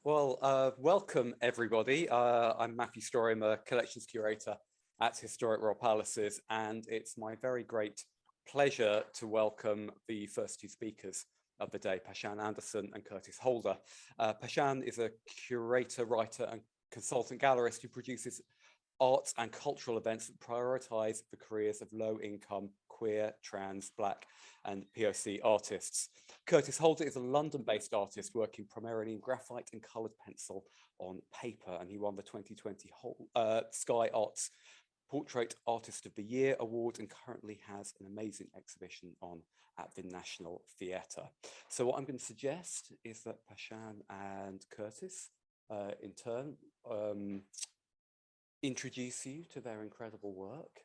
Welcome everybody. I'm Matthew Story. I'm a collections curator at Historic Royal Palaces, and it's my very great pleasure to welcome the first two speakers of the day, Pacheanne Anderson and Curtis Holder. Pacheanne is a curator, writer, and consultant gallerist who produces arts and cultural events that prioritize the careers of low-income, queer, trans, Black, and POC artists. Curtis Holder is a London-based artist working primarily in graphite and coloured pencil on paper, and he won the 2020 Sky Arts Portrait Artist of the Year award and currently has an amazing exhibition on at the National Theatre. So what I'm going to suggest is that Pacheanne and Curtis, in turn, introduce you to their incredible work.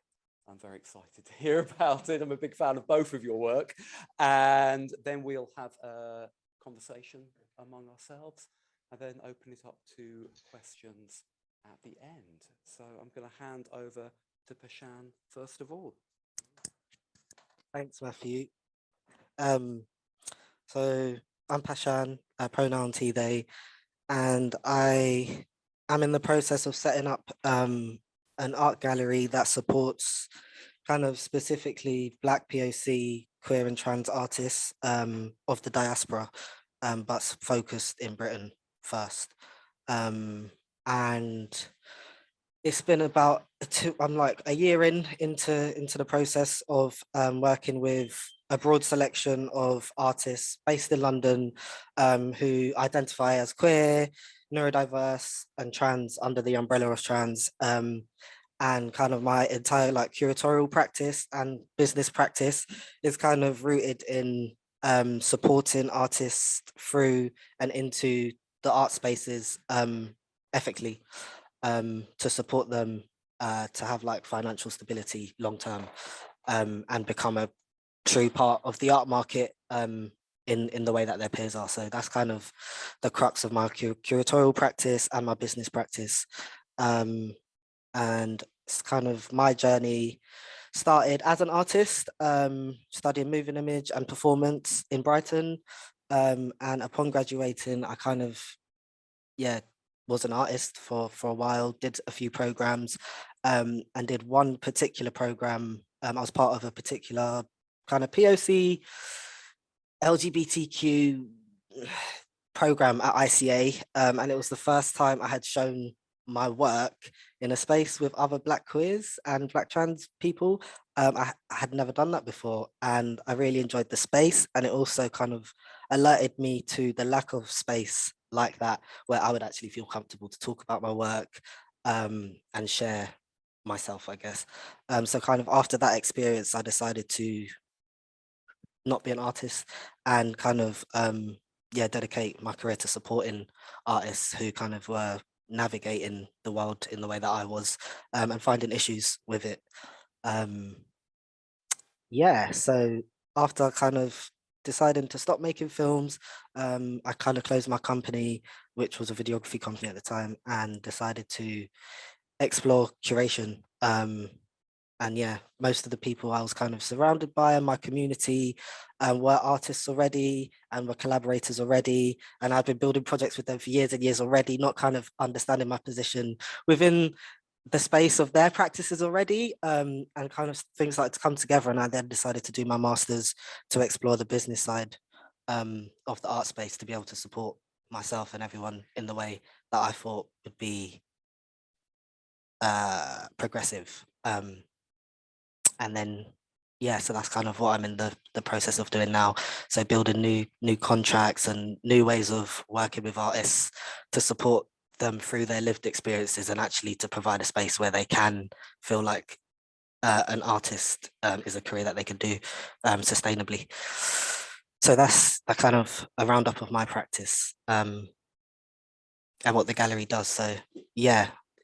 I'm very excited to hear about it. I'm a big fan of both of your work. And then we'll have a conversation among ourselves and then open it up to questions at the end. So I'm going to hand over to Pacheanne first of all. Thanks, Matthew. So I'm Pacheanne, pronoun he, they, and I am in the process of setting up an art gallery that supports kind of specifically Black POC, queer and trans artists of the diaspora, but focused in Britain first. And it's been about I'm like a year into the process of working with a broad selection of artists based in London who identify as queer, neurodiverse, and trans under the umbrella of trans. And kind of my entire like curatorial practice and business practice is kind of rooted in supporting artists through and into the art spaces ethically, to support them to have like financial stability long term, and become a true part of the art market in the way that their peers are. So that's kind of the crux of my curatorial practice and my business practice. And it's kind of my journey started as an artist, studying moving image and performance in Brighton. And upon graduating, I kind of, was an artist for a while, did a few programs, and did one particular program. I was part of a particular kind of POC LGBTQ program at ICA, and it was the first time I had shown my work in a space with other Black queers and Black trans people. I had never done that before, and I really enjoyed the space, and it also kind of alerted me to the lack of space like that where I would actually feel comfortable to talk about my work and share myself, I guess. So kind of after that experience, I decided to not be an artist and kind of dedicate my career to supporting artists who kind of were navigating the world in the way that I was, and finding issues with it. So after kind of deciding to stop making films, I kind of closed my company, which was a videography company at the time, and decided to explore curation. And most of the people I was kind of surrounded by in my community were artists already and were collaborators already. And I've been building projects with them for years and years already, not kind of understanding my position within the space of their practices already, and kind of things like to come together. And I then decided to do my master's to explore the business side of the art space, to be able to support myself and everyone in the way that I thought would be progressive. And then so that's kind of what I'm in the process of doing now. So building new contracts and new ways of working with artists to support them through their lived experiences, and actually to provide a space where they can feel like an artist is a career that they can do sustainably. So that's a kind of a roundup of my practice and what the gallery does. So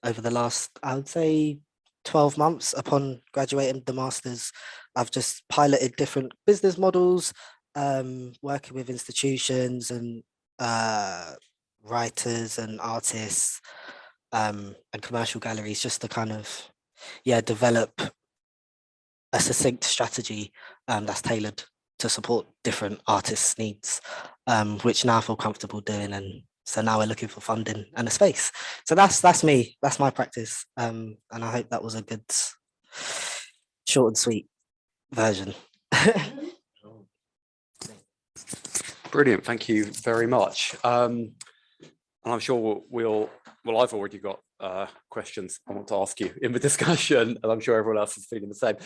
over the last, I would say, 12 months upon graduating the masters, I've just piloted different business models, working with institutions and writers and artists, and commercial galleries, just to kind of develop a succinct strategy that's tailored to support different artists' needs, which now I feel comfortable doing, and So now we're looking for funding and a space. So that's me. That's my practice. And I hope that was a good, short and sweet version. Brilliant, thank you very much. And I'm sure well, I've already got questions I want to ask you in the discussion, and I'm sure everyone else is feeling the same.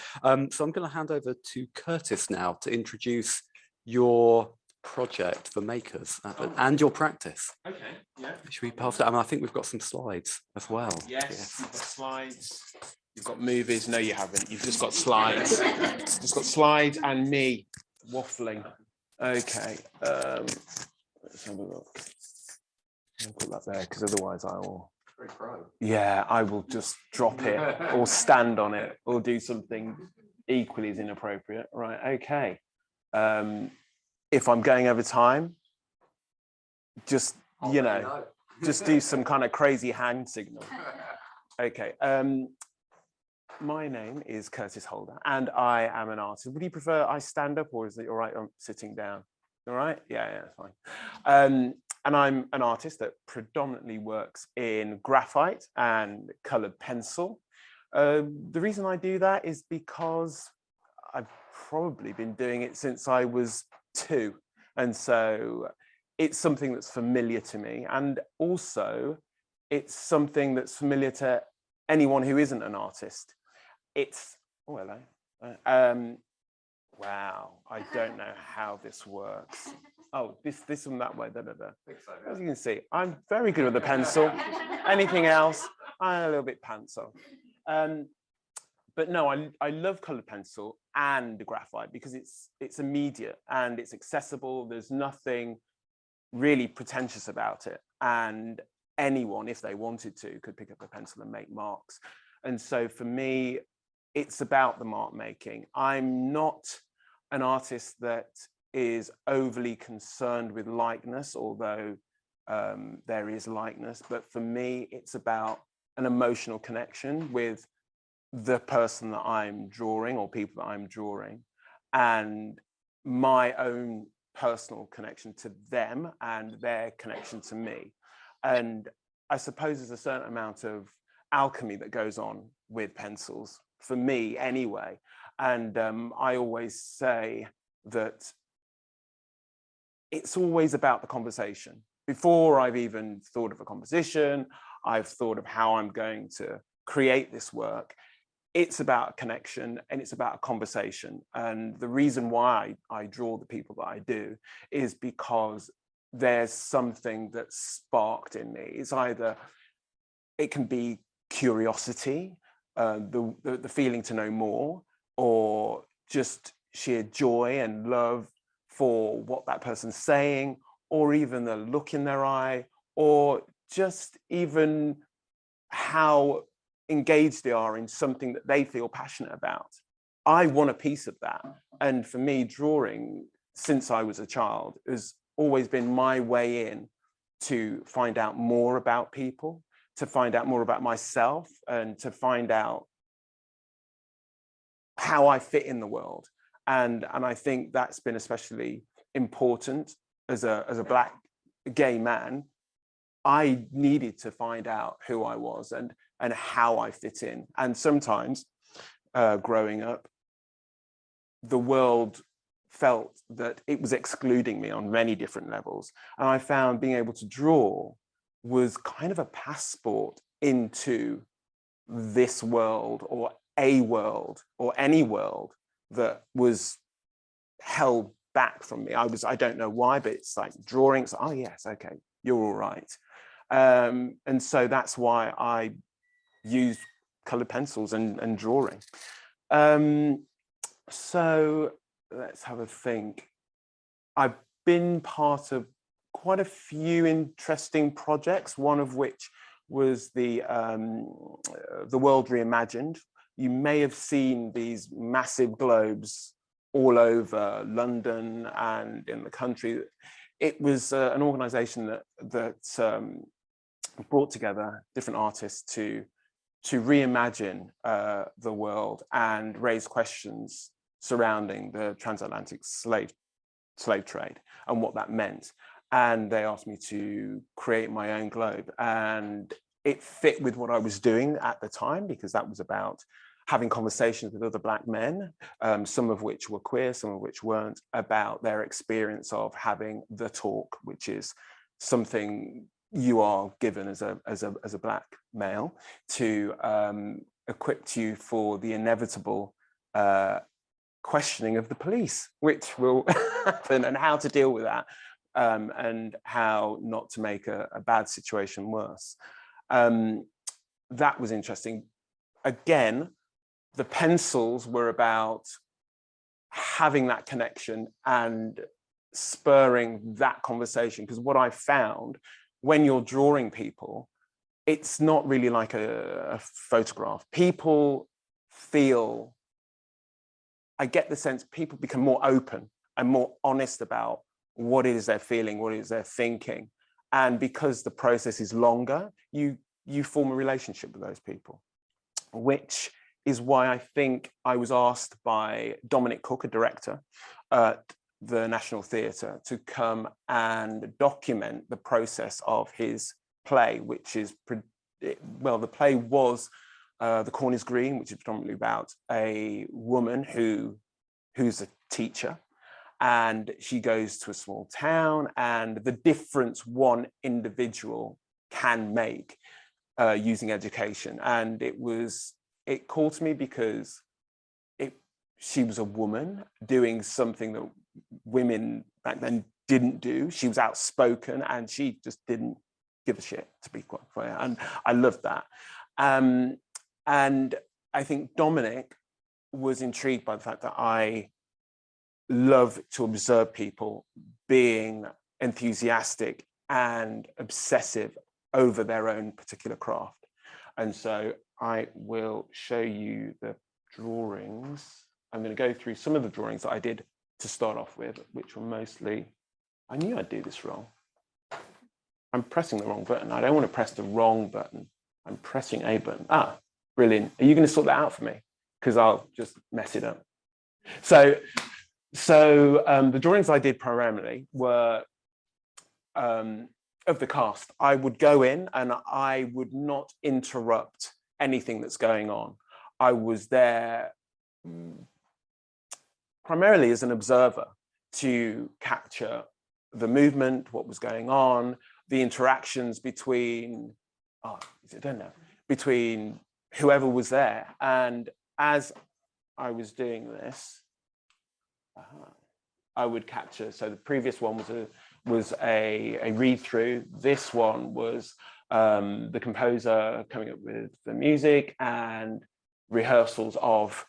So I'm going to hand over to Curtis now to introduce your project, The Makers, and your practice. Okay, yeah. Should we pass that? I mean, I think we've got some slides as well. Yes, you've got slides, you've got movies. No, you haven't. You've just got slides. Just got slides and me waffling. Okay, let's have a look. I'll put that there because otherwise I will. Yeah, I will just drop it or stand on it or do something equally as inappropriate. Right, okay. If I'm going over time, just, you know, just do some kind of crazy hand signal. Okay. My name is Curtis Holder and I am an artist. Would you prefer I stand up or is it all right I'm sitting down? All right? Yeah, that's fine. And I'm an artist that predominantly works in graphite and colored pencil. The reason I do that is because I've probably been doing it since I was 2. And so it's something that's familiar to me. And also it's something that's familiar to anyone who isn't an artist. It's, oh, hello. Wow, I don't know how this works. Oh, this and that way, da, da, da. As you can see, I'm very good with the pencil. Anything else, I'm a little bit pantso. But no, I love colored pencil and graphite because it's immediate and it's accessible. There's nothing really pretentious about it. And anyone, if they wanted to, could pick up a pencil and make marks. And so for me, it's about the mark making. I'm not an artist that is overly concerned with likeness, although there is likeness. But for me, it's about an emotional connection with the person that I'm drawing or people that I'm drawing, and my own personal connection to them and their connection to me. And I suppose there's a certain amount of alchemy that goes on with pencils, for me anyway. And I always say that it's always about the conversation. Before I've even thought of a composition, I've thought of how I'm going to create this work. It's about a connection and it's about a conversation. And the reason why I draw the people that I do is because there's something that's sparked in me. It's either, it can be curiosity, the feeling to know more, or just sheer joy and love for what that person's saying, or even the look in their eye, or just even how engaged they are in something that they feel passionate about. I want a piece of that. And for me, drawing, since I was a child, has always been my way in to find out more about people, to find out more about myself, and to find out how I fit in the world. And I think that's been especially important as a Black gay man. I needed to find out who I was and how I fit in. And sometimes growing up, the world felt that it was excluding me on many different levels. And I found being able to draw was kind of a passport into this world, or a world, or any world that was held back from me. I don't know why, but it's like drawings. Oh yes, okay, you're all right. And so that's why I use colored pencils and drawing. So let's have a think. I've been part of quite a few interesting projects, one of which was the World Reimagined. You may have seen these massive globes all over London and in the country. It was an organization that brought together different artists to reimagine the world and raise questions surrounding the transatlantic slave trade and what that meant. and they asked me to create my own globe, and it fit with what I was doing at the time, because that was about having conversations with other Black men, some of which were queer, some of which weren't, about their experience of having the talk, which is something you are given as a Black male to equip you for the inevitable questioning of the police, which will happen, and how to deal with that, and how not to make a bad situation worse. That was interesting. Again, the pencils were about having that connection and spurring that conversation, because what I found when you're drawing people, it's not really like a photograph. People feel, I get the sense people become more open and more honest about what it is they're feeling, what it is they're thinking. And because the process is longer, you form a relationship with those people, which is why I think I was asked by Dominic Cook, a director at the National Theatre, to come and document the process of his play, which is, well, the play was The Corn is Green, which is predominantly about a woman who's a teacher, and she goes to a small town, and the difference one individual can make using education. And it called to me because she was a woman doing something that women back then didn't do. She was outspoken, and she just didn't give a shit, to be quite clear. And I loved that. And I think Dominic was intrigued by the fact that I love to observe people being enthusiastic and obsessive over their own particular craft. And so I will show you the drawings. I'm going to go through some of the drawings that I did to start off with, which were mostly, I knew I'd do this wrong. I'm pressing the wrong button. I don't want to press the wrong button. I'm pressing a button. Ah, brilliant. Are you going to sort that out for me? Because I'll just mess it up. So the drawings I did primarily were of the cast. I would go in and I would not interrupt anything that's going on. I was there primarily as an observer to capture the movement, what was going on, the interactions between, between whoever was there. And as I was doing this, I would capture, so the previous one was a read through. This one was the composer coming up with the music and rehearsals of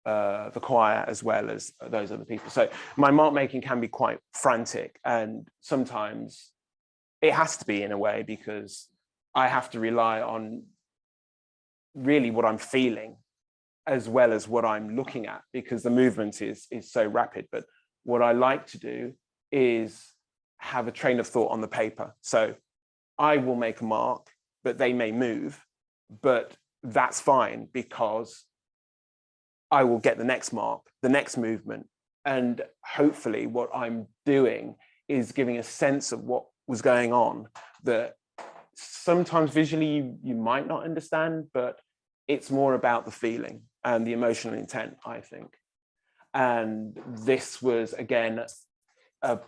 the choir as well as those other people. So my mark making can be quite frantic, and sometimes it has to be in a way, because I have to rely on really what I'm feeling as well as what I'm looking at, because the movement is so rapid. But what I like to do is have a train of thought on the paper. So I will make a mark, but they may move, but that's fine, because I will get the next mark, the next movement. And hopefully what I'm doing is giving a sense of what was going on that sometimes visually you might not understand, but it's more about the feeling and the emotional intent, I think. And this was, again, a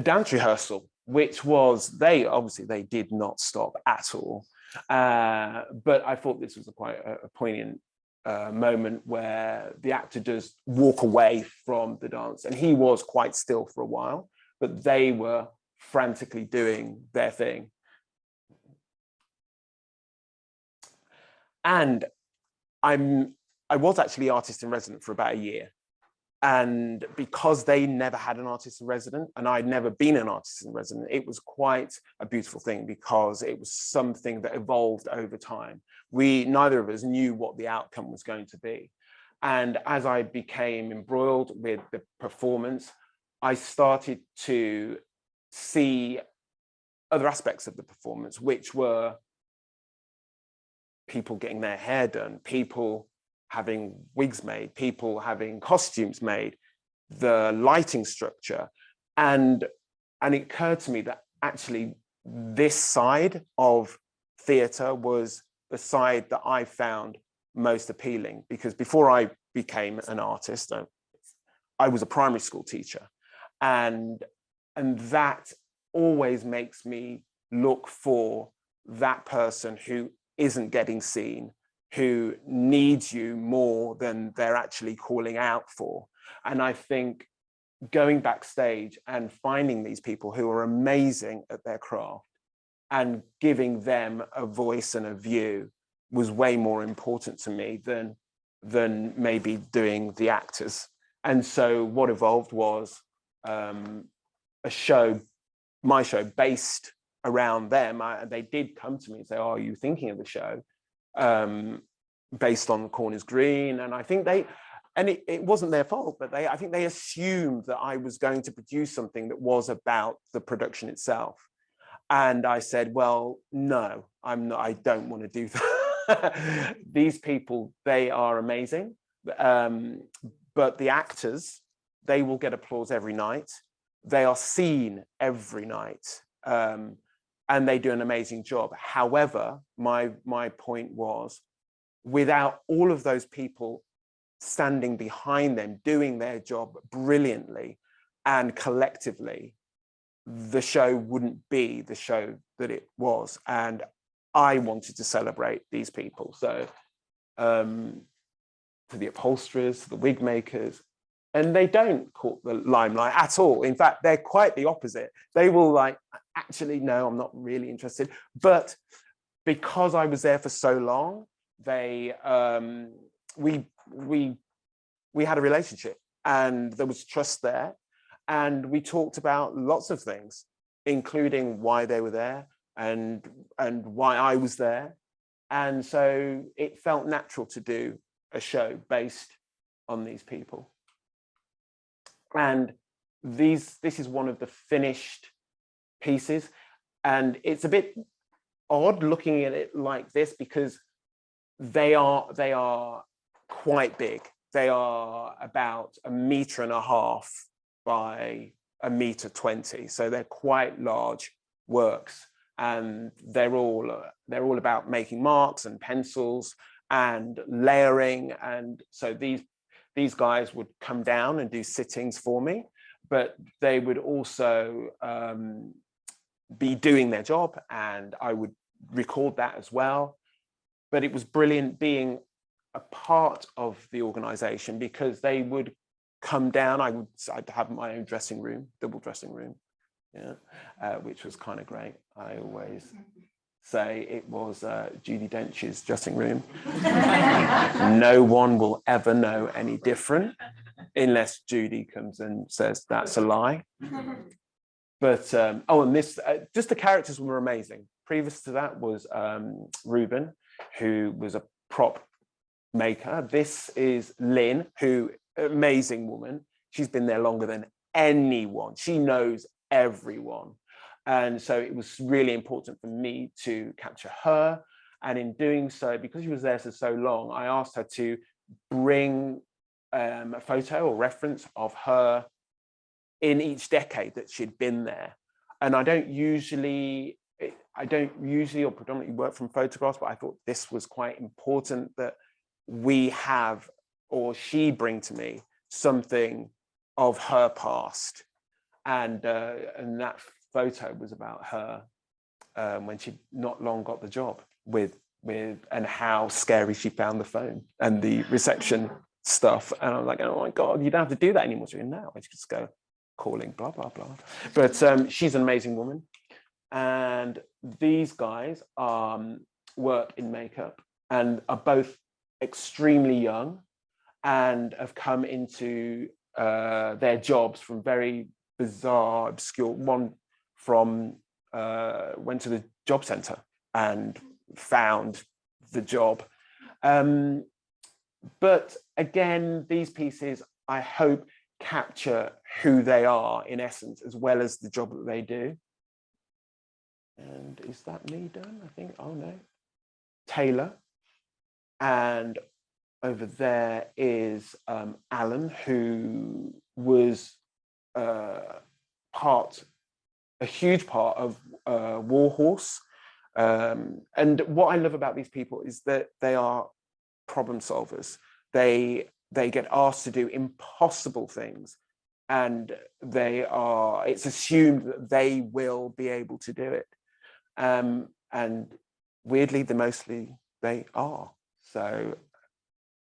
dance rehearsal, which was, they did not stop at all. But I thought this was quite a poignant moment where the actor does walk away from the dance, and he was quite still for a while, but they were frantically doing their thing. And I was actually artist in resident for about a year. And because they never had an artist in resident and I'd never been an artist in resident, it was quite a beautiful thing, because it was something that evolved over time. Neither of us knew what the outcome was going to be. And as I became embroiled with the performance, I started to see other aspects of the performance, which were people getting their hair done, people having wigs made, people having costumes made, the lighting structure, And it occurred to me that actually this side of theatre was the side that I found most appealing, because before I became an artist, I was a primary school teacher, and that always makes me look for that person who isn't getting seen, who needs you more than they're actually calling out for. And I think going backstage and finding these people who are amazing at their craft and giving them a voice and a view was way more important to me than maybe doing the actors. And so what evolved was a show, my show, based around them. They did come to me and say, "Oh, are you thinking of the show?" Based on Corners Green. And I think it wasn't their fault, but I think they assumed that I was going to produce something that was about the production itself. And I said, well, no, I'm not, I don't want to do that. These people, they are amazing. But the actors, they will get applause every night. They are seen every night. And they do an amazing job. However, my point was, without all of those people standing behind them, doing their job brilliantly and collectively, the show wouldn't be the show that it was. And I wanted to celebrate these people. So to the upholsterers, to the wig makers, and they don't court the limelight at all. In fact, they're quite the opposite. They will like, actually, no, I'm not really interested. But because I was there for so long, we had a relationship, and there was trust there. And we talked about lots of things, including why they were there and why I was there. And so it felt natural to do a show based on these people. And this is one of the finished pieces. And it's a bit odd looking at it like this, because they are quite big. They are about 1.5 meters by 1.20 meters. So they're quite large works, and they're all about making marks and pencils and layering. And so these guys would come down and do sittings for me, but they would also be doing their job, and I would record that as well. But it was brilliant being a part of the organization, because they would come down. I'd have my own dressing room, double dressing room, which was kind of great. I always say it was Judi Dench's dressing room. No one will ever know any different unless Judi comes and says that's a lie. But and this, just the characters were amazing. Previous to that was Ruben, who was a prop maker. This is Lynn, who, amazing woman. She's been there longer than anyone. She knows everyone. And so it was really important for me to capture her. And in doing so, because she was there for so long, I asked her to bring a photo or reference of her in each decade that she'd been there. And I don't usually or predominantly work from photographs, but I thought this was quite important, that we have, or she bring to me, something of her past. And that photo was about her when she not long got the job with and how scary she found the phone and the reception stuff. And I was like, oh my God, you don't have to do that anymore. So now I just go calling, blah, blah, blah. But she's an amazing woman. And these guys work in makeup and are both extremely young and have come into their jobs from very bizarre, obscure. One from went to the job centre and found the job. But again, these pieces, I hope, capture who they are in essence, as well as the job that they do. And is that me done? I think, oh no, Taylor. And over there is Alan, who was a huge part of Warhorse. And what I love about these people is that they are problem solvers. They get asked to do impossible things, and it's assumed that they will be able to do it. And weirdly, they are. So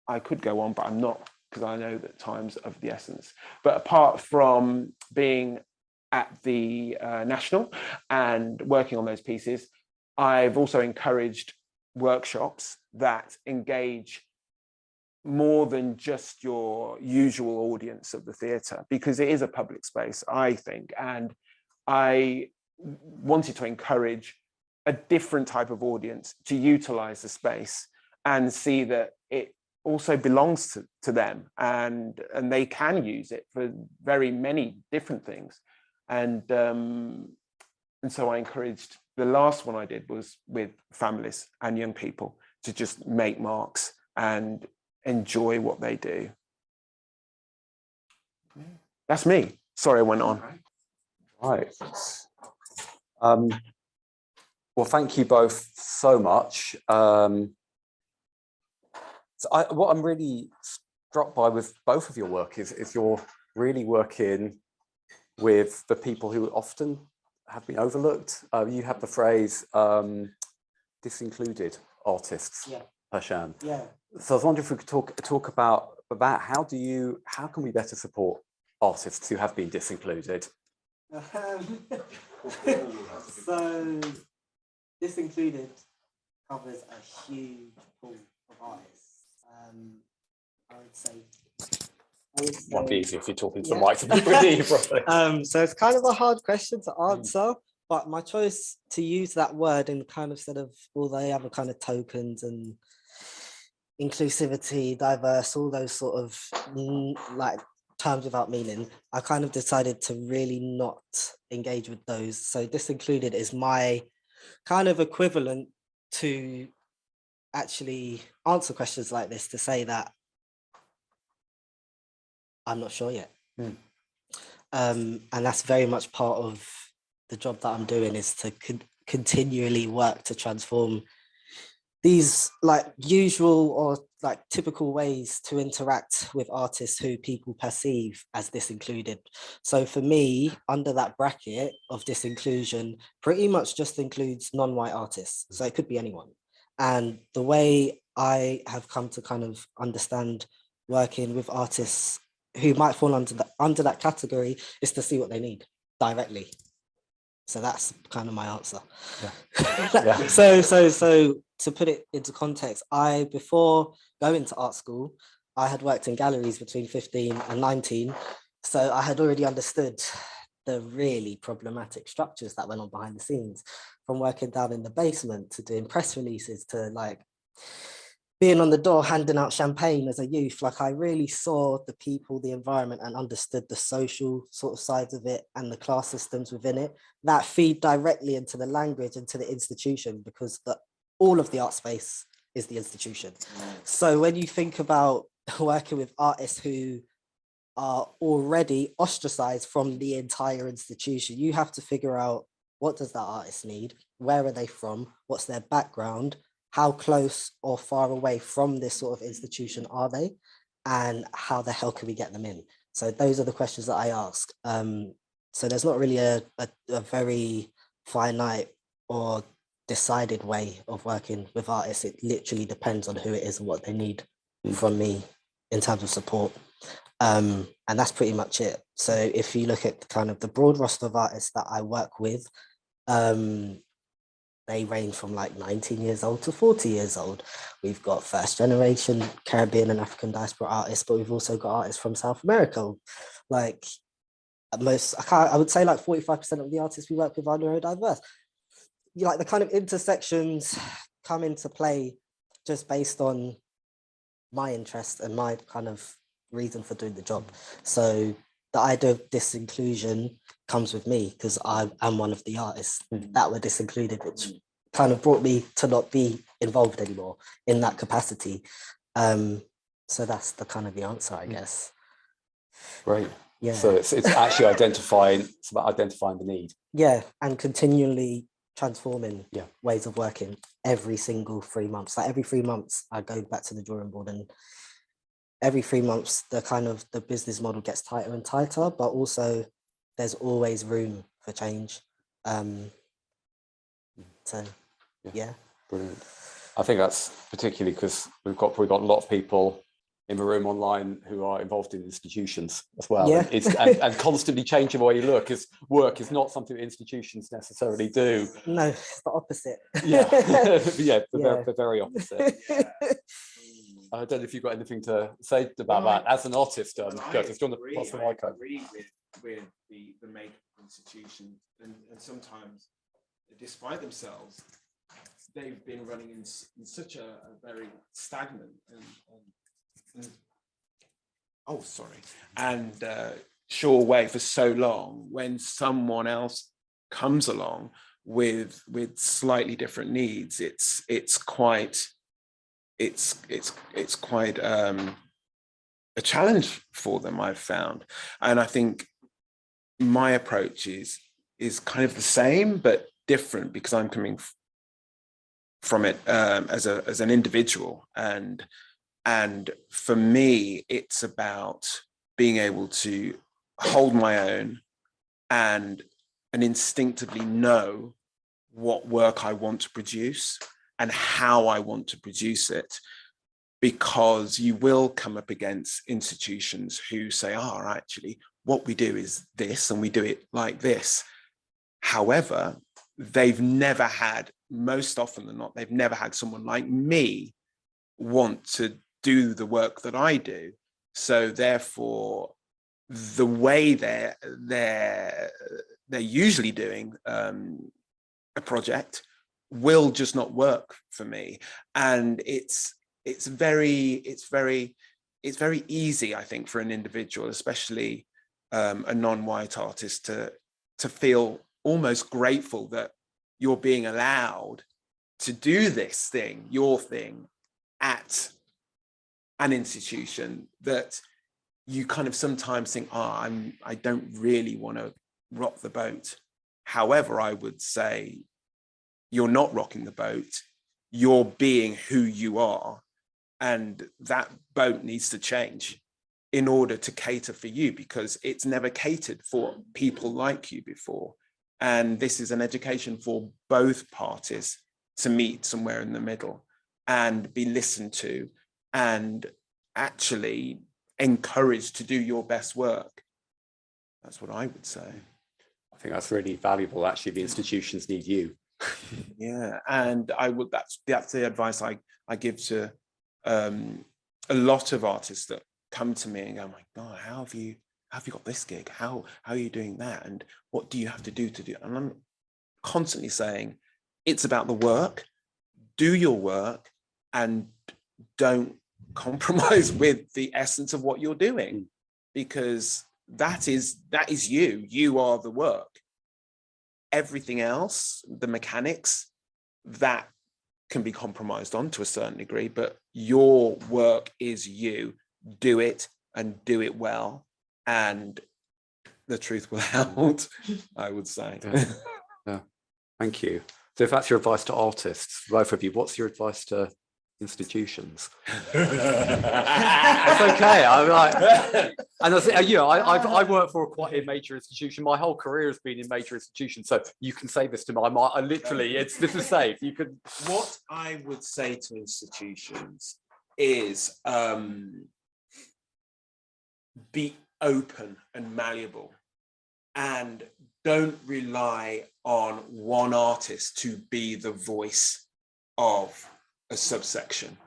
I could go on, but I'm not, because I know that time's of the essence. But apart from being at the National and working on those pieces, I've also encouraged workshops that engage more than just your usual audience of the theatre, because it is a public space, I think. And I wanted to encourage a different type of audience to utilize the space and see that it also belongs to them, and they can use it for very many different things. And so I encouraged, the last one I did was with families and young people to just make marks and enjoy what they do. That's me. Sorry, I went on. Right. Well, thank you both so much. What I'm really struck by with both of your work is you're really working with the people who often have been overlooked. You have the phrase disincluded artists, Pacheanne. Yeah. So I was wondering if we could talk about that. How can we better support artists who have been disincluded? So disincluded covers a huge pool of artists. I would say Might be easier if you're talking to the mic to be really properly. So it's kind of a hard question to answer, but my choice to use that word in kind of instead of all the other kind of tokens and inclusivity, diverse, all those sort of like terms without meaning, I kind of decided to really not engage with those. So disincluded is my kind of equivalent to actually answer questions like this, to say that I'm not sure yet. And that's very much part of the job that I'm doing, is to continually work to transform these like usual or like typical ways to interact with artists who people perceive as disincluded. So for me, under that bracket of disinclusion, pretty much just includes non-white artists. So it could be anyone. And the way I have come to kind of understand working with artists who might fall under that category is to see what they need directly. So that's kind of my answer. Yeah. So to put it into context, before going to art school, I had worked in galleries between 15 and 19. So I had already understood the really problematic structures that went on behind the scenes, from working down in the basement to doing press releases to like being on the door handing out champagne as a youth. Like I really saw the people, the environment, and understood the social sort of sides of it and the class systems within it that feed directly into the language, into the institution, because all of the art space is the institution. So when you think about working with artists who are already ostracized from the entire institution, you have to figure out, what does that artist need? Where are they from? What's their background? How close or far away from this sort of institution are they? And how the hell can we get them in? So those are the questions that I ask. So there's not really a very finite or decided way of working with artists. It literally depends on who it is and what they need from me in terms of support. And that's pretty much it. So if you look at kind of the broad roster of artists that I work with, they range from like 19 years old to 40 years old. We've got first generation Caribbean and African diaspora artists, but we've also got artists from South America. Like I would say like 45% of the artists we work with are neurodiverse. Like the kind of intersections come into play just based on my interest and my kind of reason for doing the job. So the idea of disinclusion comes with me because I am one of the artists that were disincluded, which kind of brought me to not be involved anymore in that capacity. So that's the kind of the answer, I guess. Great. Yeah. So it's actually it's about identifying the need. Yeah, and continually transforming Yeah. ways of working every single 3 months. Like every 3 months, I go back to the drawing board, and every 3 months, the business model gets tighter and tighter, but also there's always room for change. So, yeah. Brilliant. I think that's particularly because we've probably got a lot of people in the room online who are involved in institutions as well. Yeah. And constantly changing the way you look, because work is not something that institutions necessarily do. No, it's the opposite. Yeah, yeah, Yeah. the very opposite. I don't know if you've got anything to say about that as an artist, Curtis. Do you want to pass the mic over? I agree with the makeup of institutions, and sometimes, despite themselves, they've been running in such a very stagnant and sure way for so long. When someone else comes along with slightly different needs, it's quite a challenge for them, I've found. And I think my approach is kind of the same but different, because I'm coming from it as an individual, and for me it's about being able to hold my own and instinctively know what work I want to produce and how I want to produce it, because you will come up against institutions who say, actually what we do is this and we do it like this. However, they've never had, most often than not, they've never had someone like me want to do the work that I do. So therefore, the way they're usually doing a project will just not work for me. And it's very easy, I think, for an individual, especially a non-white artist, to feel almost grateful that you're being allowed to do this thing, your thing, at an institution that you kind of sometimes think, I don't really want to rock the boat. However, I would say you're not rocking the boat, you're being who you are, and that boat needs to change in order to cater for you, because it's never catered for people like you before. And this is an education for both parties to meet somewhere in the middle and be listened to and actually encouraged to do your best work. That's what I would say. I think that's really valuable. Actually, the institutions need you. Yeah, and that's the advice I give to a lot of artists that come to me and go, my God, how have you got this gig? How are you doing that? And what do you have to do to do it? And I'm constantly saying, it's about the work. Do your work and don't compromise with the essence of what you're doing, because that is you are the work. Everything else, the mechanics, that can be compromised on to a certain degree, but your work is you. Do it and do it well, and the truth will out, I would say. Yeah. Thank you. So if that's your advice to artists, both of you, what's your advice to institutions? It's okay. I'm like, and I work for quite a major institution. My whole career has been in major institutions, so you can say this to me. I literally, this is safe. You could. What I would say to institutions is be open and malleable, and don't rely on one artist to be the voice of a subsection,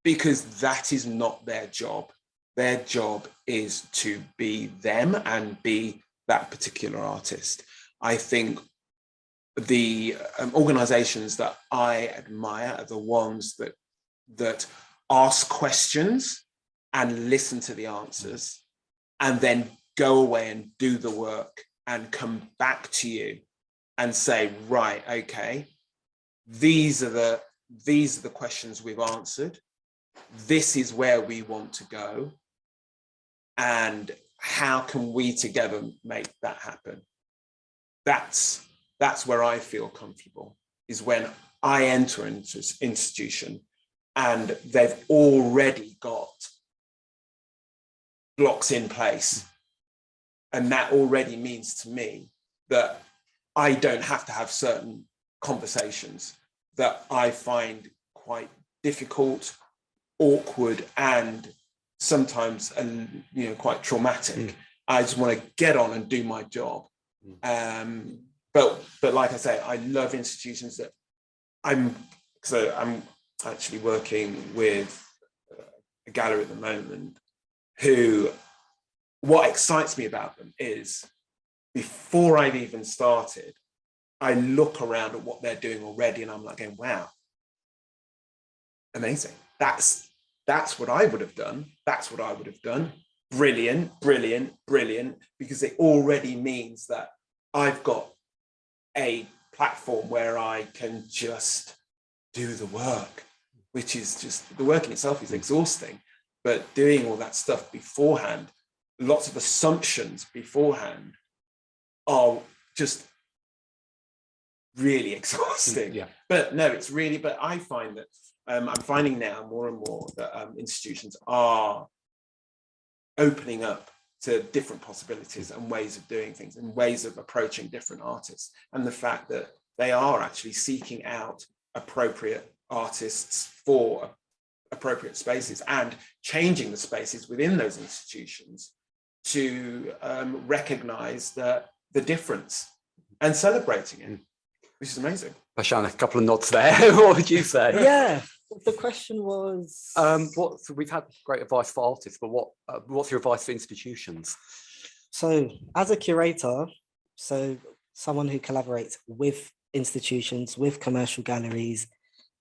because that is not their job. Their job is to be them and be that particular artist. I think the organizations that I admire are the ones that ask questions and listen to the answers, and then go away and do the work and come back to you and say, right, okay, these are the questions we've answered. This is where we want to go. And how can we together make that happen? That's where I feel comfortable, is when I enter into an institution and they've already got blocks in place. And that already means to me that I don't have to have certain conversations that I find quite difficult, awkward, and sometimes quite traumatic. I just want to get on and do my job. But like I say, I love institutions that I'm actually working with a gallery at the moment who, what excites me about them is, before I've even started, I look around at what they're doing already and I'm like going, wow, amazing. That's what I would have done. That's what I would have done. Brilliant, brilliant, brilliant, because it already means that I've got a platform where I can just do the work, which is just, the work in itself is exhausting, but doing all that stuff beforehand, lots of assumptions beforehand, are just really exhausting. Yeah. But no, it's really, but I find that I'm finding now more and more that institutions are opening up to different possibilities and ways of doing things and ways of approaching different artists. And the fact that they are actually seeking out appropriate artists for appropriate spaces and changing the spaces within those institutions to recognize the difference and celebrating it, which is amazing. Pacheanne, a couple of nods there. What would you say? Yeah, the question was... So we've had great advice for artists, but what's your advice for institutions? So as a curator, so someone who collaborates with institutions, with commercial galleries,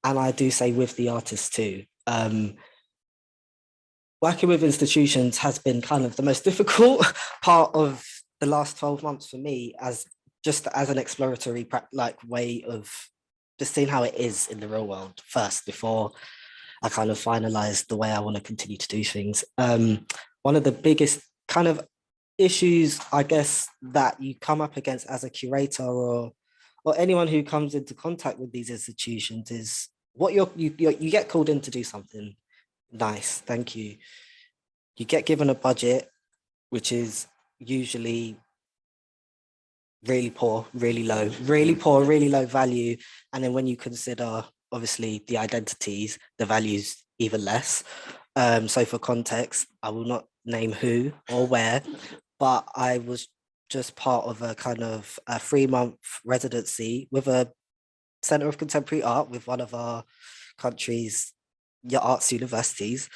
and I do say with the artists too. Working with institutions has been kind of the most difficult part of the last 12 months for me, as an exploratory way of just seeing how it is in the real world first, before I kind of finalize the way I want to continue to do things. One of the biggest kind of issues, I guess, that you come up against as a curator or anyone who comes into contact with these institutions is what you get called in to do something nice. Thank you. You get given a budget, which is usually really poor, really low, really poor, really low value. And then when you consider, obviously, the identities, the value's even less. So for context, I will not name who or where, but I was just part of a kind of a 3-month residency with a Centre of Contemporary Art with one of our country's arts universities.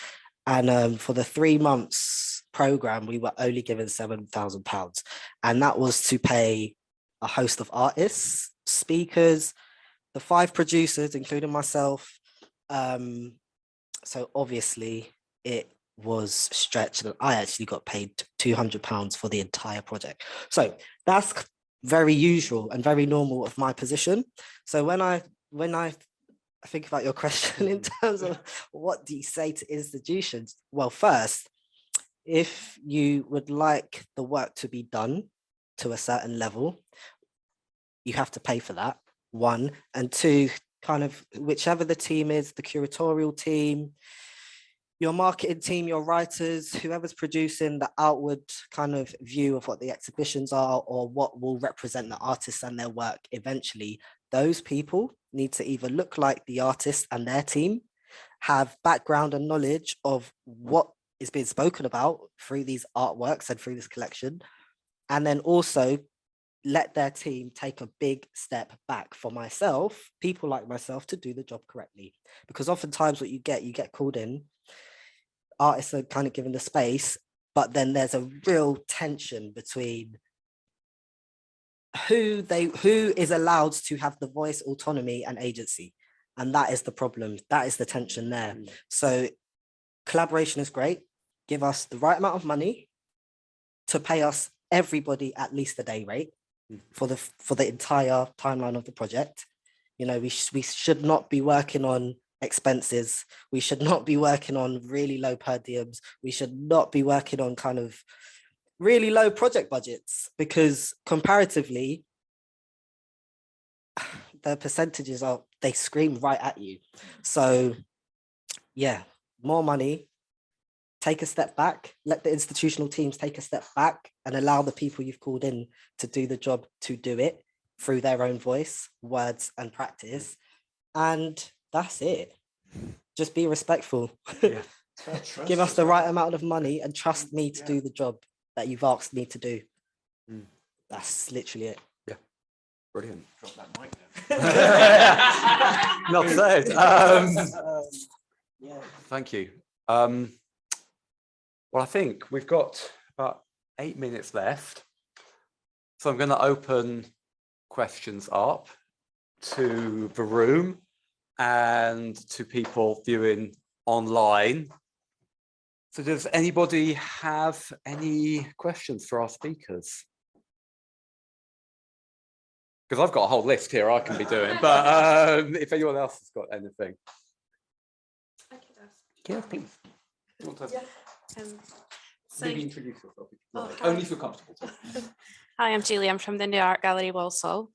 And for the 3 months program, we were only given £7,000. And that was to pay a host of artists, speakers, the 5 producers, including myself. So obviously it was stretched, and I actually got paid £200 for the entire project. So that's very usual and very normal of my position. So when I think about your question in terms of what do you say to institutions? Well, first, if you would like the work to be done to a certain level, you have to pay for that, 1. And 2, kind of whichever the team is, the curatorial team, your marketing team, your writers, whoever's producing the outward kind of view of what the exhibitions are or what will represent the artists and their work eventually, those people need to either look like the artist and their team, have background and knowledge of what is being spoken about through these artworks and through this collection, and then also let their team take a big step back for myself, people like myself, to do the job correctly. Because oftentimes what you get called in, artists are kind of given the space, but then there's a real tension between who is allowed to have the voice, autonomy, and agency. And that is the problem. That is the tension there. So collaboration is great. Give us the right amount of money to pay us, everybody, at least a day rate for the entire timeline of the project. You know, we should not be working on expenses. We should not be working on really low per diems. We should not be working on kind of really low project budgets, because comparatively, the percentages they scream right at you. So yeah, more money, take a step back, let the institutional teams take a step back and allow the people you've called in to do the job to do it through their own voice, words and practice. And that's it. Just be respectful. Yeah. Give us the right amount of money and trust me to do the job that you've asked me to do. That's literally it. Yeah, brilliant. Drop that mic now. Not said. Yeah. Thank you. Well, I think we've got about 8 minutes left. So I'm going to open questions up to the room and to people viewing online. So does anybody have any questions for our speakers? Because I've got a whole list here I can be doing, but if anyone else has got anything. I could ask. Yeah, please. You want to So, maybe introduce yourself if you like. hi. Only if you're comfortable. hi, I'm Julie. I'm from the New Art Gallery Walsall.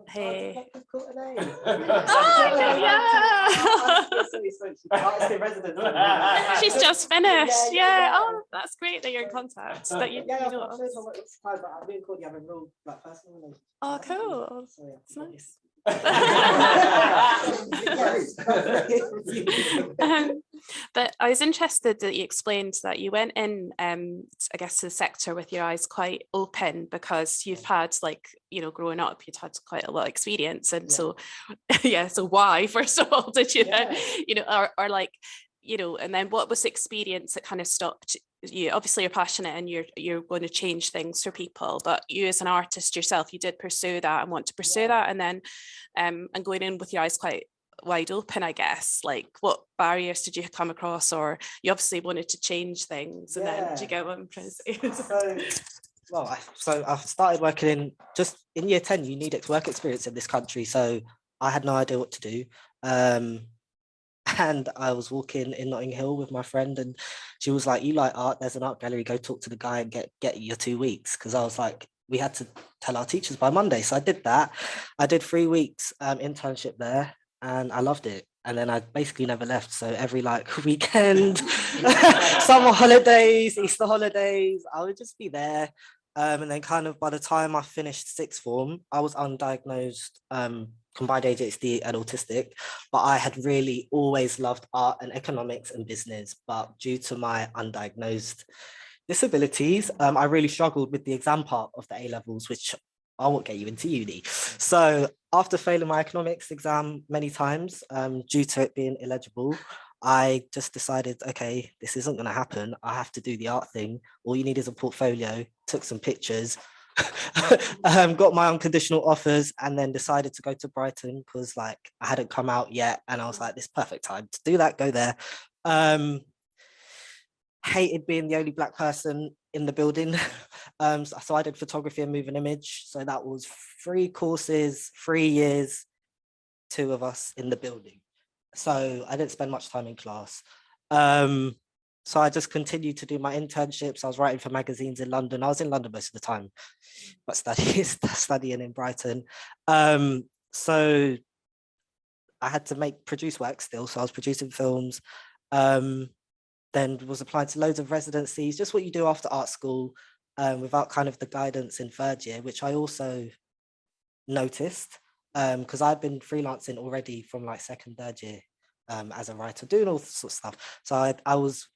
Hey. She's just finished. Yeah. Oh, that's great that you're in contact. That you know. Oh, cool. It's nice. But I was interested that you explained that you went in, I guess, to the sector with your eyes quite open, because you've had, like, you know, growing up, you'd had quite a lot of experience, and so, yeah. So why, first of all, did you, you know, or like, you know, and then what was the experience that kind of stopped you? Obviously, you're passionate and you're going to change things for people, but you as an artist yourself, you did pursue that and want to pursue that, and then and going in with your eyes quite wide open, I guess. Like, what barriers did you come across, or you obviously wanted to change things, and then did you get what I'm trying to say? So I've started working in year 10, you need work experience in this country, so I had no idea what to do. And I was walking in Notting Hill with my friend, and she was like, "You like art? There's an art gallery. Go talk to the guy and get your 2 weeks." Because I was like, we had to tell our teachers by Monday, so I did that. I did 3 weeks internship there, and I loved it. And then I basically never left. So every like weekend, summer holidays, Easter holidays, I would just be there. And then kind of by the time I finished sixth form, I was undiagnosed, combined ADHD and autistic, but I had really always loved art and economics and business. But due to my undiagnosed disabilities, I really struggled with the exam part of the A levels, which I won't get you into uni. So after failing my economics exam many times, due to it being illegible, I just decided, okay, this isn't going to happen. I have to do the art thing. All you need is a portfolio. Took some pictures, got my unconditional offers, and then decided to go to Brighton because, like, I hadn't come out yet, and I was like, this perfect time to do that. Go there. Hated being the only Black person in the building. So I did photography and moving image. So that was 3 courses, 3 years, 2 of us in the building. So I didn't spend much time in class. So I just continued to do my internships. I was writing for magazines in London. I was in London most of the time, but studying in Brighton. So I had to produce work still. So I was producing films. Then was applied to loads of residencies, just what you do after art school, without kind of the guidance in 3rd year, which I also noticed, because I've been freelancing already from like 2nd, 3rd year, as a writer, doing all sorts of stuff. So I was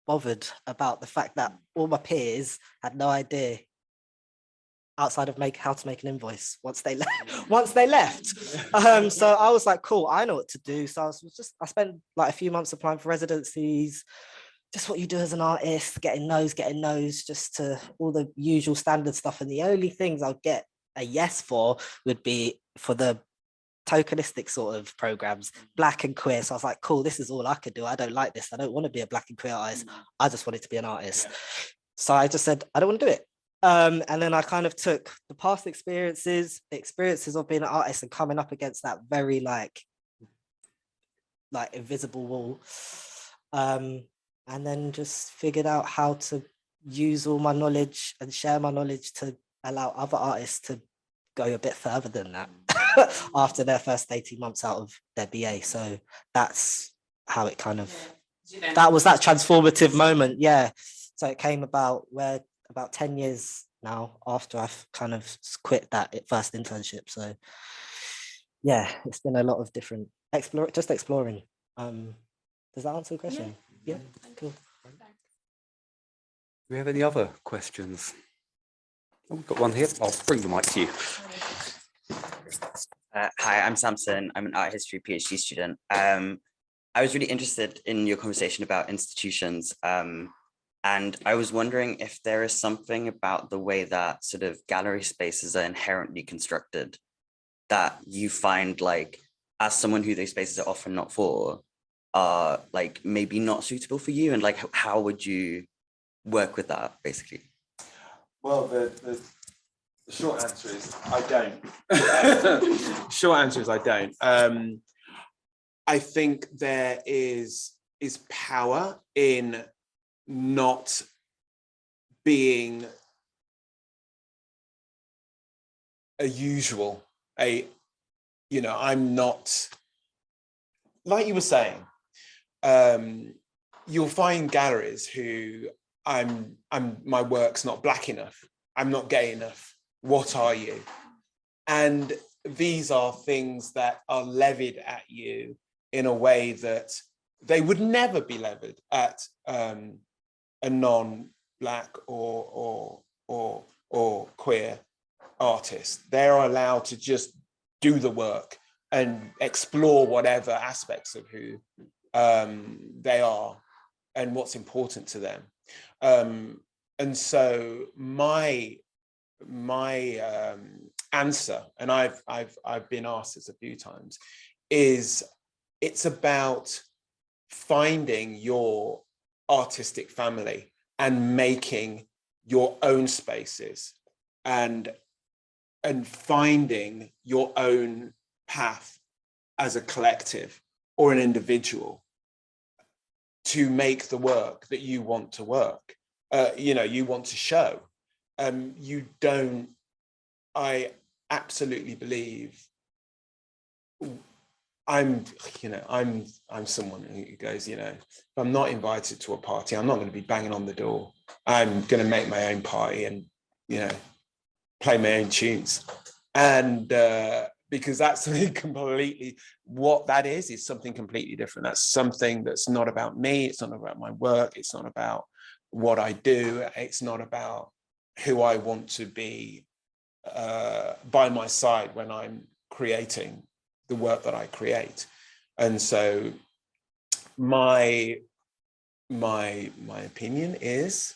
bothered about the fact that all my peers had no idea outside of how to make an invoice once they left. So I was like, cool, I know what to do. So I spent like a few months applying for residencies, just what you do as an artist, getting no's, just to all the usual standard stuff. And the only things I'll get a yes for would be for the tokenistic sort of programs, Black and queer. So I was like, cool, this is all I could do. I don't like this. I don't want to be a Black and queer artist. I just wanted to be an artist. So I just said, I don't want to do it. And then I kind of took the past experiences, the experiences of being an artist and coming up against that very like invisible wall. And then just figured out how to use all my knowledge and share my knowledge to allow other artists to go a bit further than that after their first 18 months out of their BA. So that's how it kind of, that was that transformative moment. Yeah. So it came about where about 10 years now after I've kind of quit that first internship. So yeah, it's been a lot of different exploring. Does that answer the question? Yeah, cool. Do we have any other questions? Oh, we've got one here. I'll bring the mic to you. Hi, I'm Samson. I'm an art history PhD student. I was really interested in your conversation about institutions. And I was wondering if there is something about the way that sort of gallery spaces are inherently constructed that you find, like, as someone who those spaces are often not for, are like maybe not suitable for you, and like how would you work with that, basically? Well, the short answer is I don't. Short answer is I don't. I think there is power in not being a usual. I'm not, like you were saying, you'll find galleries who my work's not black enough, I'm not gay enough, what are you? And these are things that are levied at you in a way that they would never be levied at a non-black or queer artist. They're allowed to just do the work and explore whatever aspects of who they are and what's important to them. And so my answer, and I've been asked this a few times, is it's about finding your artistic family and making your own spaces and finding your own path as a collective or an individual to make the work that you want to work, you want to show. I absolutely believe I'm someone who goes, if I'm not invited to a party, I'm not going to be banging on the door. I'm going to make my own party and, play my own tunes. And because that's something completely, what that is something completely different. That's something that's not about me. It's not about my work. It's not about what I do. It's not about who I want to be by my side when I'm creating the work that I create. And so my opinion is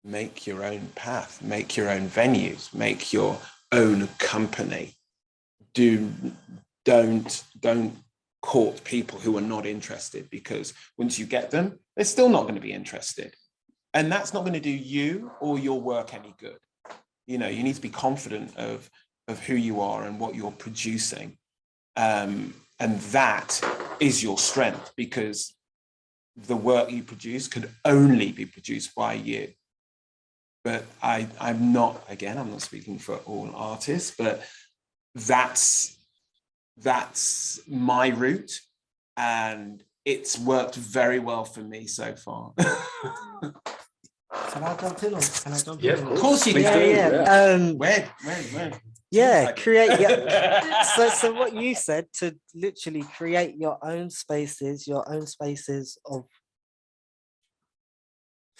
make your own path, make your own venues, make your own company. Don't court people who are not interested, because once you get them, they're still not going to be interested. And that's not going to do you or your work any good. You need to be confident of who you are and what you're producing. And that is your strength, because the work you produce could only be produced by you. But I'm not speaking for all artists, but that's my route, and it's worked very well for me so far. Can I jump in? Yeah, in? of course you can. Yeah. Where? Yeah, create. Yeah. So what you said, to literally create your own spaces of.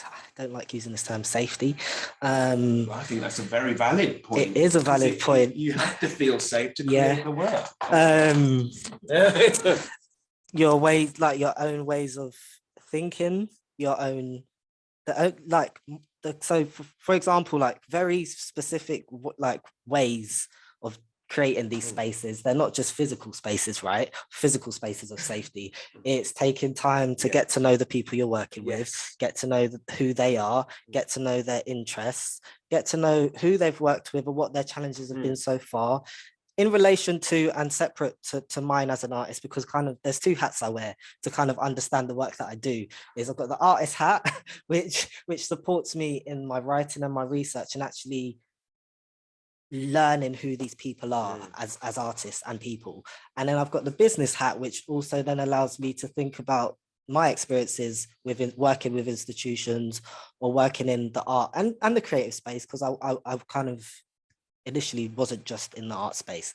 I don't like using this term, safety. I think that's a very valid point. It is a valid point. You have to feel safe to create the work. Your ways, like your own ways of thinking, your own, so for example, like very specific like ways of creating these spaces. They're not just physical spaces, right? Physical spaces of safety. It's taking time to get to know the people you're working with, get to know who they are, get to know their interests, get to know who they've worked with and what their challenges have been so far. in relation to and separate to mine as an artist, because kind of there's two hats I wear to kind of understand the work that I do, is I've got the artist hat, which supports me in my writing and my research and actually learning who these people are as artists and people. And then I've got the business hat, which also then allows me to think about my experiences within working with institutions or working in the art and the creative space, because I kind of initially wasn't just in the art space,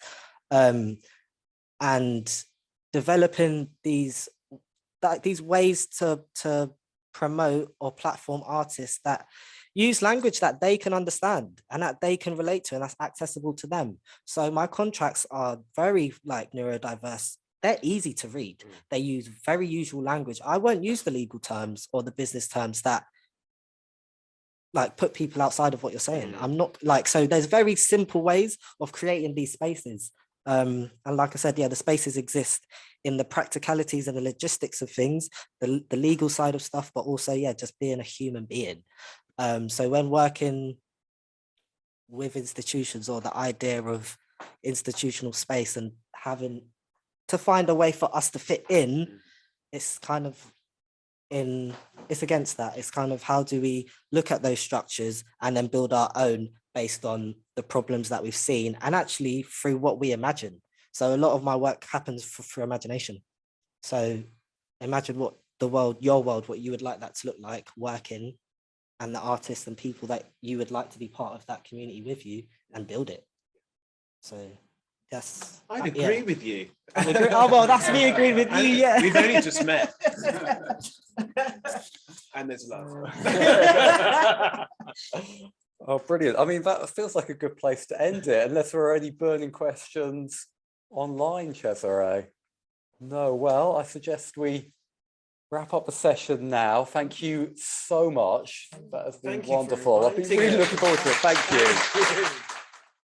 and developing these ways to promote or platform artists that use language that they can understand and that they can relate to and that's accessible to them. So my contracts are very like neurodiverse. They're easy to read. They use very usual language. I won't use the legal terms or the business terms that like put people outside of what you're saying. I'm not like, so there's very simple ways of creating these spaces. And like I said, yeah, the spaces exist in the practicalities and the logistics of things, the legal side of stuff, but also, yeah, just being a human being. So when working with institutions or the idea of institutional space and having to find a way for us to fit in, it's kind of it's against that. It's kind of how do we look at those structures and then build our own based on the problems that we've seen and actually through what we imagine. So a lot of my work happens through imagination. So imagine what the world, your world, what you would like that to look like working, and the artists and people that you would like to be part of that community with you, and build it. So yes. I'd agree with you. Oh, well, that's me agreeing with you, yeah. We've only just met. And there's love. Oh, brilliant. I mean, that feels like a good place to end it, unless there are any burning questions online, Cesare. No, well, I suggest we wrap up the session now. Thank you so much. That has been wonderful. I've been really looking forward to it. Thank you.